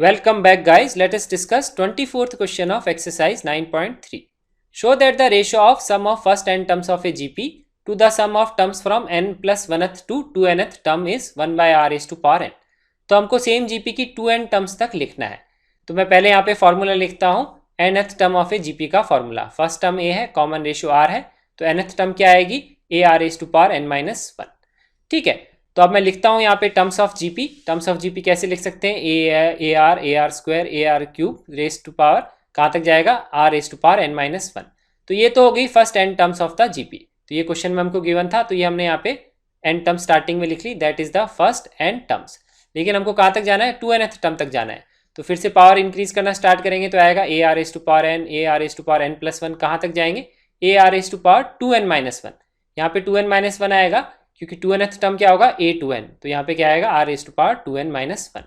Welcome back guys, let us discuss 24th question of exercise 9.3. Show that the ratio of sum of first n terms of a GP to the sum of terms from n plus 1th to 2nth term is 1 by r raised to power n. तो हमको same GP की 2n terms तक लिखना है. तो मैं पहले यहाँ पे फॉर्मूला लिखता हूँ nth term of A GP का फॉर्मूला. फर्स्ट टर्म a है, कॉमन रेशियो r है, तो nth टर्म क्या आएगी a r raised to power n minus 1. ठीक है, तो अब मैं लिखता हूं यहाँ पे terms of GP. Terms of GP कैसे लिख सकते हैं? A R square A R cube raise to power कहाँ तक जाएगा? R raise to power N minus 1. तो ये तो हो गई first N terms of the GP. तो ये क्वेश्चन में हमको गिवन था, तो ये हमने यहाँ पे एन टर्म स्टार्टिंग में लिख ली, that is the first N terms. लेकिन हमको कहाँ तक जाना है? 2nth टर्म तक जाना है. तो फिर से पावर इंक्रीज करना स्टार्ट करेंगे तो आएगा A R raise to power N, A R raise to power N plus 1. कहाँ तक जाएंगे? A R raise to power 2n minus 1. यहाँ पे 2n माइनस 1 आएगा क्योंकि 2nth टर्म क्या होगा? a2n. तो यहाँ पे क्या आएगा? r rays to power 2n minus 1.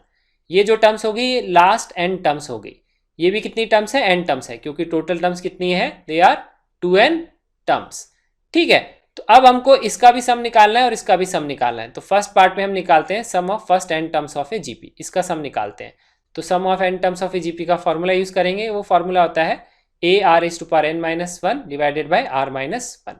ये जो टर्म्स होगी ये लास्ट n टर्म्स हो गई. ये भी कितनी टर्म्स है? n टर्म्स है, क्योंकि टोटल टर्म्स कितनी है? They are 2n terms. ठीक है, तो अब हमको इसका भी सम निकालना है और इसका भी सम निकालना है. तो फर्स्ट पार्ट में हम निकालते हैं sum of first n terms of a GP. इसका सम निकालते हैं. तो sum of n terms of a GP का फॉर्मूला यूज करेंगे. वो फॉर्मूला होता है a r rays to power n minus 1 divided by r minus 1.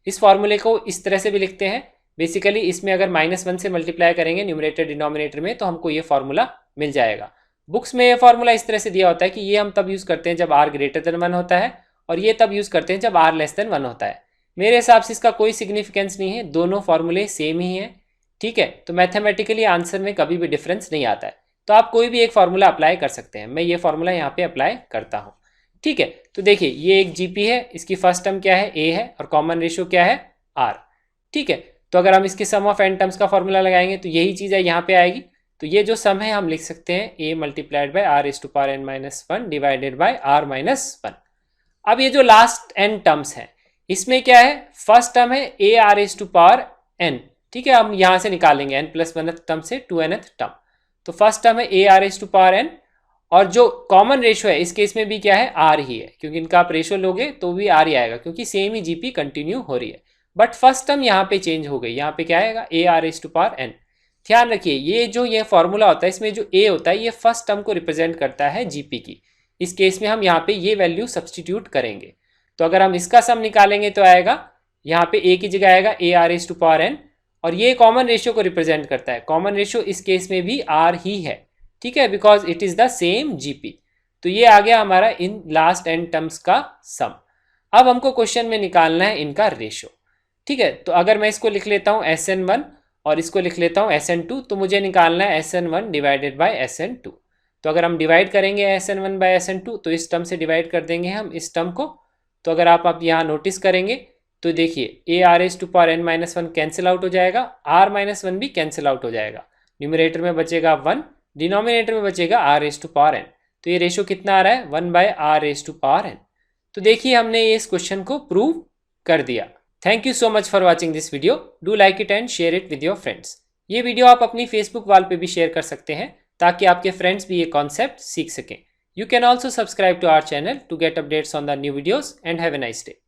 इस फॉर्मूले को इस तरह से भी लिखते हैं. बेसिकली इसमें अगर -1 से मल्टीप्लाई करेंगे न्यूमरेटर डिनोमिनेटर में तो हमको ये फॉर्मूला मिल जाएगा. बुक्स में ये फॉर्मूला इस तरह से दिया होता है कि ये हम तब यूज़ करते हैं जब r ग्रेटर देन 1 होता है और ये तब यूज़ करते हैं जब r लेस देन 1 होता है. मेरे हिसाब से इसका कोई सिग्निफिकेंस नहीं है, दोनों फॉर्मूले सेम ही हैं. ठीक है, तो मैथमेटिकली आंसर में कभी भी डिफरेंस नहीं आता है. तो आप कोई भी एक फार्मूला अप्लाई कर सकते हैं. मैं ये फार्मूला यहाँ पे अप्लाई करता हूँ. ठीक है, तो देखिए ये एक जीपी है, इसकी फर्स्ट टर्म क्या है? a है और कॉमन रेशियो क्या है? r. ठीक है, तो अगर हम इसके सम ऑफ एन टर्म्स का फॉर्मूला लगाएंगे तो यही चीज़ है यहाँ पे आएगी. तो ये जो सम है हम लिख सकते हैं a multiplied by R raise to power n minus 1 divided by r minus 1. अब ये जो लास्ट n टर्म्स है इसमें क्या है? फर्स्ट टर्म है a r rays to power n. ठीक है, हम यहाँ से निकालेंगे n प्लस 1th टर्म से 2nth टर्म. तो फर्स्ट टर्म है a r rays to power n और जो कॉमन रेशियो है इस केस में भी क्या है? r ही है, क्योंकि इनका आप रेशियो लोगे तो भी r ही आएगा क्योंकि सेम ही जीपी कंटिन्यू हो रही है. बट फर्स्ट टर्म यहाँ पे चेंज हो गई. यहाँ पे क्या आएगा? A R raise to power N. ध्यान रखिए ये जो ये फॉर्मूला होता है इसमें जो ए होता है ये फर्स्ट टर्म को रिप्रेजेंट करता है जीपी की. इस केस में हम यहाँ पे ये वैल्यू सब्सटीट्यूट करेंगे. तो अगर हम इसका सम निकालेंगे तो आएगा यहाँ पे ए की जगह आएगा A R raise to power N और ये कॉमन रेशियो को रिप्रेजेंट करता है. कॉमन रेशियो इस केस में भी आर ही है. ठीक है, because it is the same GP. तो ये आ गया हमारा इन लास्ट एन टर्म्स का सम. अब हमको क्वेश्चन में निकालना है इनका रेशियो. ठीक है, तो अगर मैं इसको लिख लेता हूँ Sn1 और इसको लिख लेता हूँ Sn2 तो मुझे निकालना है Sn1 डिवाइडेड बाई Sn2. तो अगर हम डिवाइड करेंगे Sn1 बाई Sn2 तो इस टर्म से डिवाइड कर देंगे हम इस टर्म को. तो अगर आप यहाँ नोटिस करेंगे तो देखिए A R raise to power n minus 1 cancel out हो जाएगा, r माइनस 1 भी कैंसिल आउट हो जाएगा. न्यूमरेटर में बचेगा 1, डिनोमिनेटर में बचेगा r rays to power n. तो ये रेशियो कितना आ रहा है? 1 by R raise to power n. तो देखिए हमने ये इस क्वेश्चन को प्रूव कर दिया. Thank you so much for watching this video. Do like it and share it with your friends. ये वीडियो आप अपनी फेसबुक वॉल पे भी शेयर कर सकते हैं ताकि आपके फ्रेंड्स भी ये कॉन्सेप्ट सीख सकें. You can also subscribe to our channel to get updates on the new videos and have a nice day.